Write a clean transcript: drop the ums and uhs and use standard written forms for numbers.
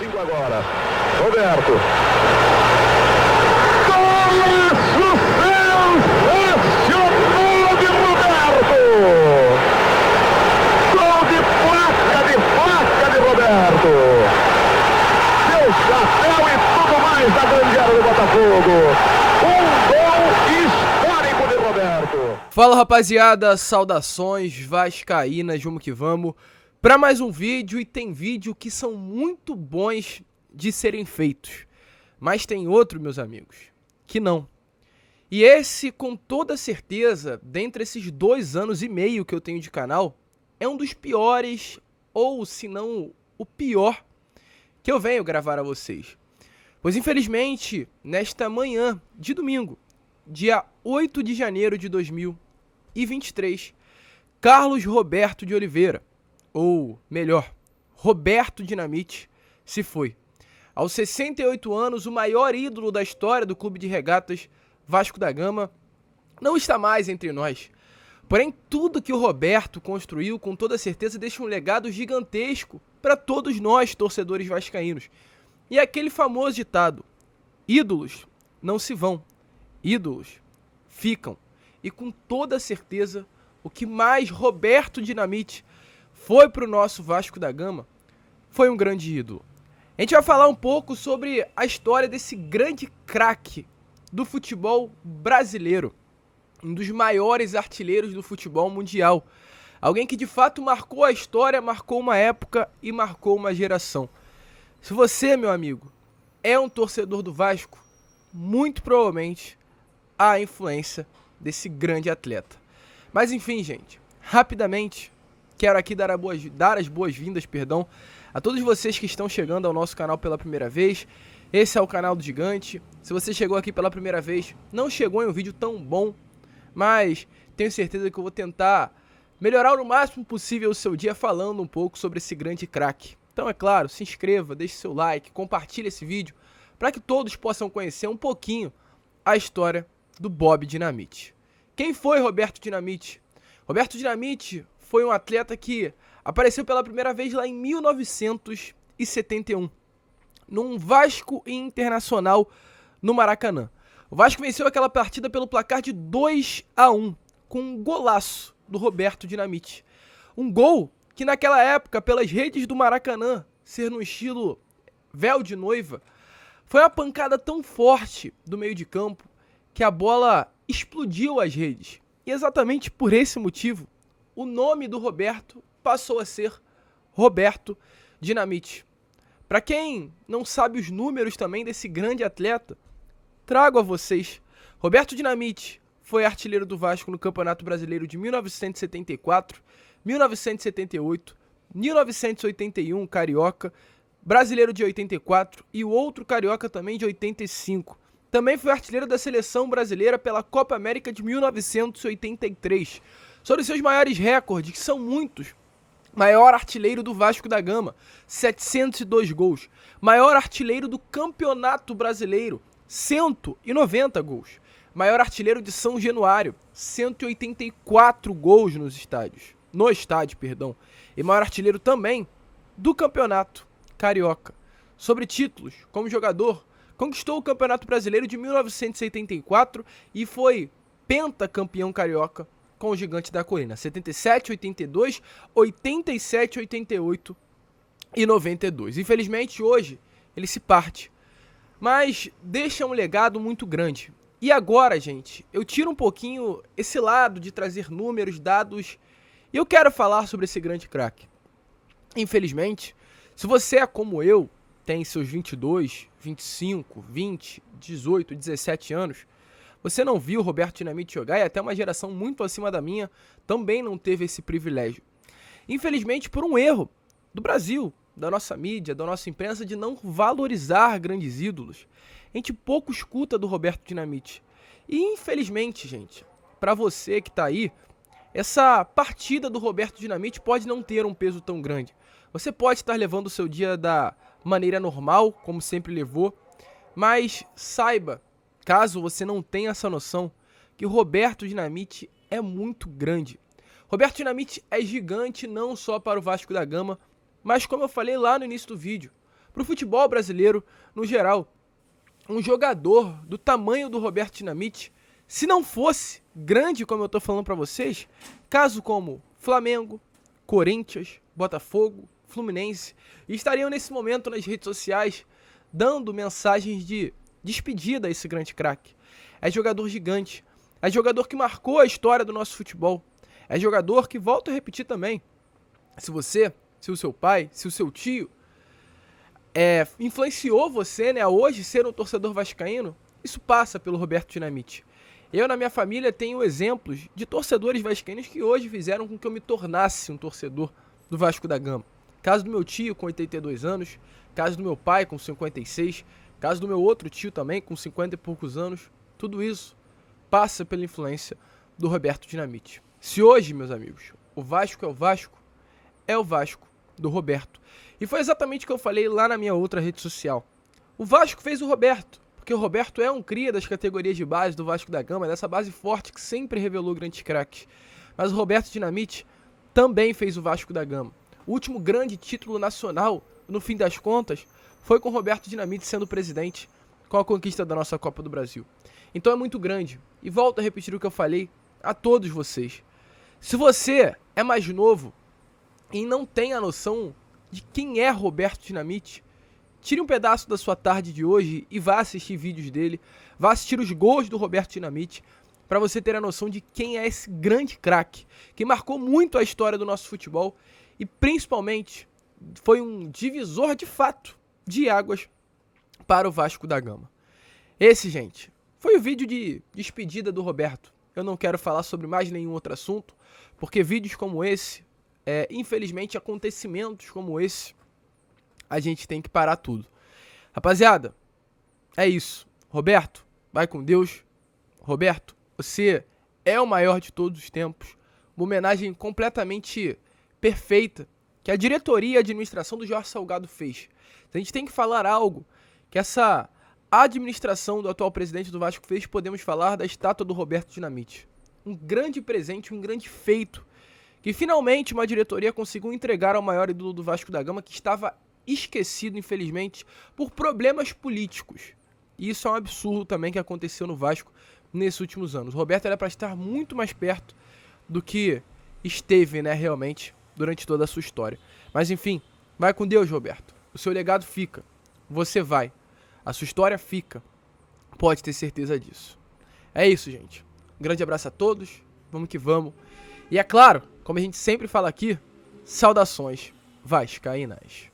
45 agora. Roberto. Golaço sensacional de Roberto! Gol de placa de Roberto! Seu chapéu e tudo mais da grande área do Botafogo! Um gol histórico de Roberto! Fala, rapaziada, saudações vascaínas, vamos que vamos para mais um vídeo. E tem vídeo que são muito bons de serem feitos, mas tem outro, meus amigos, que não. E esse, com toda certeza, dentre esses 2 anos e meio que eu tenho de canal, é um dos piores, ou se não o pior, que eu venho gravar a vocês. Pois infelizmente, nesta manhã de domingo, dia 8 de janeiro de 2023, Carlos Roberto de Oliveira, ou melhor, Roberto Dinamite, se foi. Aos 68 anos, o maior ídolo da história do Clube de Regatas Vasco da Gama não está mais entre nós. Porém, tudo que o Roberto construiu, com toda certeza, deixa um legado gigantesco para todos nós, torcedores vascaínos. E é aquele famoso ditado: ídolos não se vão, ídolos ficam. E com toda certeza, o que mais Roberto Dinamite foi para o nosso Vasco da Gama foi um grande ídolo. A gente vai falar um pouco sobre a história desse grande craque do futebol brasileiro, um dos maiores artilheiros do futebol mundial. Alguém que de fato marcou a história, marcou uma época e marcou uma geração. Se você, meu amigo, é um torcedor do Vasco, muito provavelmente há a influência desse grande atleta. Mas enfim, gente, rapidamente, quero aqui dar as boas-vindas, a todos vocês que estão chegando ao nosso canal pela primeira vez. Esse é o canal do Gigante. Se você chegou aqui pela primeira vez, não chegou em um vídeo tão bom, mas tenho certeza que eu vou tentar melhorar o máximo possível o seu dia falando um pouco sobre esse grande craque. Então, é claro, se inscreva, deixe seu like, compartilhe esse vídeo, para que todos possam conhecer um pouquinho a história do Bob Dinamite. Quem foi Roberto Dinamite? Roberto Dinamite foi um atleta que apareceu pela primeira vez lá em 1971, num Vasco Internacional no Maracanã. O Vasco venceu aquela partida pelo placar de 2-1, com um golaço do Roberto Dinamite. Um gol que naquela época, pelas redes do Maracanã, ser no estilo véu de noiva, foi uma pancada tão forte do meio de campo que a bola explodiu as redes. E exatamente por esse motivo, o nome do Roberto passou a ser Roberto Dinamite. Para quem não sabe os números também desse grande atleta, trago a vocês. Roberto Dinamite foi artilheiro do Vasco no Campeonato Brasileiro de 1974, 1978, 1981, Carioca, Brasileiro de 84 e o outro Carioca também de 85. Também foi artilheiro da Seleção Brasileira pela Copa América de 1983. São os seus maiores recordes, que são muitos. Maior artilheiro do Vasco da Gama, 702 gols. Maior artilheiro do Campeonato Brasileiro, 190 gols. Maior artilheiro de São Januário, 184 gols no estádio. E maior artilheiro também do Campeonato Carioca. Sobre títulos, como jogador, conquistou o Campeonato Brasileiro de 1974 e foi pentacampeão carioca com o Gigante da Colina, 77, 82, 87, 88 e 92. Infelizmente, hoje, ele se parte, mas deixa um legado muito grande. E agora, gente, eu tiro um pouquinho esse lado de trazer números, dados, e eu quero falar sobre esse grande craque. Infelizmente, se você é como eu, tem seus 22, 25, 20, 18, 17 anos, você não viu o Roberto Dinamite jogar, e até uma geração muito acima da minha também não teve esse privilégio. Infelizmente, por um erro do Brasil, da nossa mídia, da nossa imprensa, de não valorizar grandes ídolos, a gente pouco escuta do Roberto Dinamite. E infelizmente, gente, para você que tá aí, essa partida do Roberto Dinamite pode não ter um peso tão grande. Você pode estar levando o seu dia da maneira normal, como sempre levou, mas saiba, caso você não tenha essa noção, que o Roberto Dinamite é muito grande. Roberto Dinamite é gigante não só para o Vasco da Gama, mas como eu falei lá no início do vídeo, pro futebol brasileiro no geral. Um jogador do tamanho do Roberto Dinamite, se não fosse grande, como eu tô falando pra vocês, caso como Flamengo, Corinthians, Botafogo, Fluminense, estariam nesse momento nas redes sociais dando mensagens de despedida a esse grande craque. É jogador gigante, é jogador que marcou a história do nosso futebol, é jogador que, volto a repetir também, se o seu pai, se o seu tio influenciou você, né, a hoje ser um torcedor vascaíno, isso passa pelo Roberto Dinamite. Eu, na minha família, tenho exemplos de torcedores vascaínos que hoje fizeram com que eu me tornasse um torcedor do Vasco da Gama. Caso do meu tio, com 82 anos, caso do meu pai, com 56, caso do meu outro tio também, com 50 e poucos anos, tudo isso passa pela influência do Roberto Dinamite. Se hoje, meus amigos, o Vasco é o Vasco do Roberto. E foi exatamente o que eu falei lá na minha outra rede social. O Vasco fez o Roberto, porque o Roberto é um cria das categorias de base do Vasco da Gama, dessa base forte que sempre revelou grandes craques. Mas o Roberto Dinamite também fez o Vasco da Gama. O último grande título nacional, no fim das contas, foi com o Roberto Dinamite sendo presidente, com a conquista da nossa Copa do Brasil. Então é muito grande. E volto a repetir o que eu falei a todos vocês. Se você é mais novo e não tem a noção de quem é Roberto Dinamite, tire um pedaço da sua tarde de hoje e vá assistir vídeos dele, vá assistir os gols do Roberto Dinamite, para você ter a noção de quem é esse grande craque, que marcou muito a história do nosso futebol e principalmente foi um divisor de fato de águas para o Vasco da Gama. Esse, gente, foi o vídeo de despedida do Roberto. Eu não quero falar sobre mais nenhum outro assunto, porque vídeos como esse, infelizmente acontecimentos como esse, a gente tem que parar tudo. Rapaziada, é isso. Roberto, vai com Deus. Roberto, você é o maior de todos os tempos. Uma homenagem completamente perfeita que a diretoria e a administração do Jorge Salgado fez. Se a gente tem que falar algo que essa administração do atual presidente do Vasco fez, podemos falar da estátua do Roberto Dinamite. Um grande presente, um grande feito, que finalmente uma diretoria conseguiu entregar ao maior ídolo do Vasco da Gama, que estava esquecido, infelizmente, por problemas políticos. E isso é um absurdo também que aconteceu no Vasco nesses últimos anos. O Roberto era para estar muito mais perto do que esteve, né, realmente, durante toda a sua história. Mas enfim, vai com Deus, Roberto. O seu legado fica. Você vai. A sua história fica. Pode ter certeza disso. É isso, gente. Um grande abraço a todos. Vamos que vamos. E é claro, como a gente sempre fala aqui, saudações vascaínas.